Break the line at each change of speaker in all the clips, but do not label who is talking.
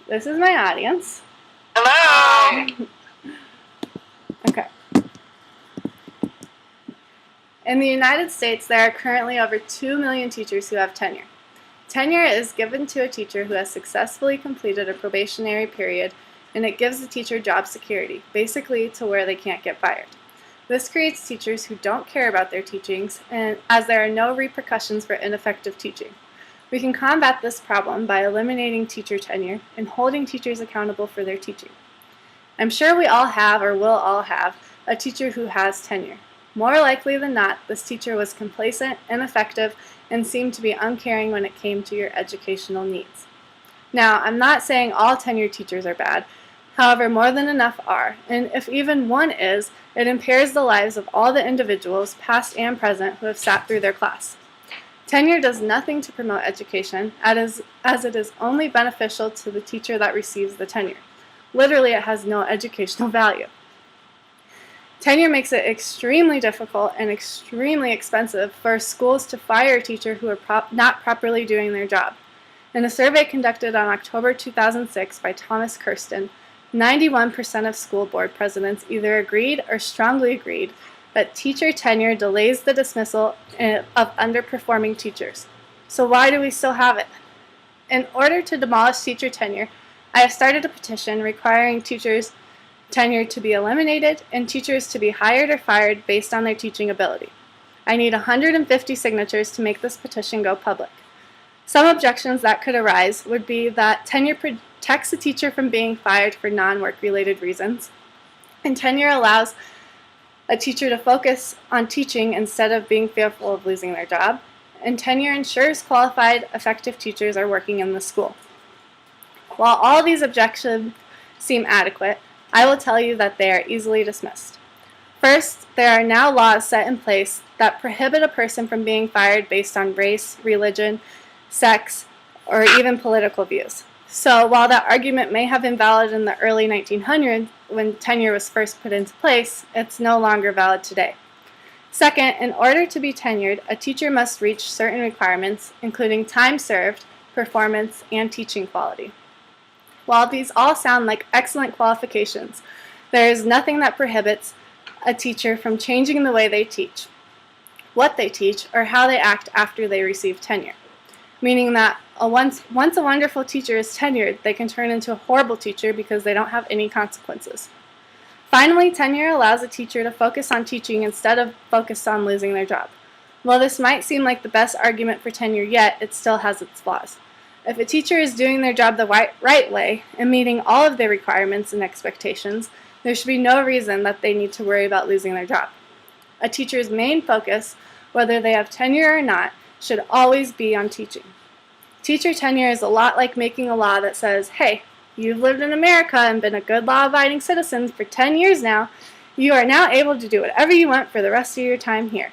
This is my audience.
Hello.
Okay. In the United States, there are currently over 2 million teachers who have tenure. Tenure is given to a teacher who has successfully completed a probationary period, and it gives the teacher job security, basically to where they can't get fired. This creates teachers who don't care about their teachings, and as there are no repercussions for ineffective teaching. We can combat this problem by eliminating teacher tenure and holding teachers accountable for their teaching. I'm sure we all have, or will all have, a teacher who has tenure. More likely than not, this teacher was complacent, ineffective, and seemed to be uncaring when it came to your educational needs. Now, I'm not saying all tenured teachers are bad. However, more than enough are, and if even one is, it impairs the lives of all the individuals, past and present, who have sat through their class. Tenure does nothing to promote education, as it is only beneficial to the teacher that receives the tenure. Literally, it has no educational value. Tenure makes it extremely difficult and extremely expensive for schools to fire a teacher who are not properly doing their job. In a survey conducted on October 2006 by Thomas Kirsten, 91% of school board presidents either agreed or strongly agreed that teacher tenure delays the dismissal of underperforming teachers. So why do we still have it? In order to demolish teacher tenure, I have started a petition requiring teachers' tenure to be eliminated and teachers to be hired or fired based on their teaching ability. I need 150 signatures to make this petition go public. Some objections that could arise would be that tenure protects a teacher from being fired for non-work-related reasons, and tenure allows a teacher to focus on teaching instead of being fearful of losing their job, and tenure ensures qualified, effective teachers are working in the school. While all these objections seem adequate, I will tell you that they are easily dismissed. First, there are now laws set in place that prohibit a person from being fired based on race, religion, sex, or even political views. So while that argument may have been valid in the early 1900s when tenure was first put into place, it's no longer valid today. Second, in order to be tenured, a teacher must reach certain requirements, including time served, performance, and teaching quality. While these all sound like excellent qualifications, there is nothing that prohibits a teacher from changing the way they teach, what they teach, or how they act after they receive tenure. Meaning that once a wonderful teacher is tenured, they can turn into a horrible teacher because they don't have any consequences. Finally, tenure allows a teacher to focus on teaching instead of focused on losing their job. While this might seem like the best argument for tenure yet, it still has its flaws. If a teacher is doing their job the right way and meeting all of their requirements and expectations, there should be no reason that they need to worry about losing their job. A teacher's main focus, whether they have tenure or not, should always be on teaching. Teacher tenure is a lot like making a law that says, hey, you've lived in America and been a good law-abiding citizen for 10 years now. You are now able to do whatever you want for the rest of your time here.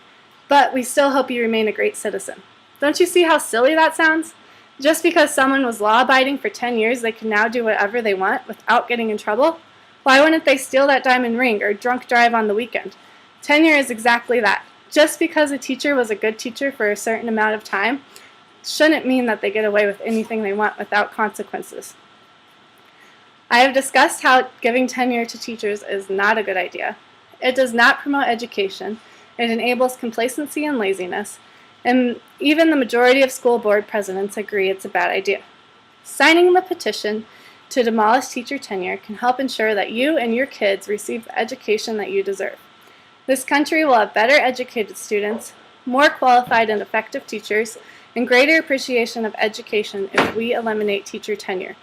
But we still hope you remain a great citizen. Don't you see how silly that sounds? Just because someone was law-abiding for 10 years, they can now do whatever they want without getting in trouble? Why wouldn't they steal that diamond ring or drunk drive on the weekend? Tenure is exactly that. Just because a teacher was a good teacher for a certain amount of time shouldn't mean that they get away with anything they want without consequences. I have discussed how giving tenure to teachers is not a good idea. It does not promote education. It enables complacency and laziness, and even the majority of school board presidents agree it's a bad idea. Signing the petition to demolish teacher tenure can help ensure that you and your kids receive the education that you deserve. This country will have better educated students, more qualified and effective teachers, and greater appreciation of education if we eliminate teacher tenure.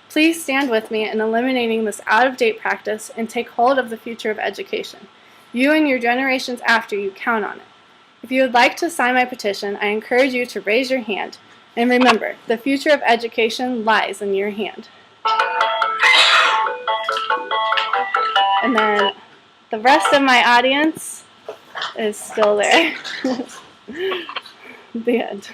Please stand with me in eliminating this out-of-date practice and take hold of the future of education. You and your generations after you count on it. If you would like to sign my petition, I encourage you to raise your hand. And remember, the future of education lies in your hand. And then the rest of my audience is still there. The end.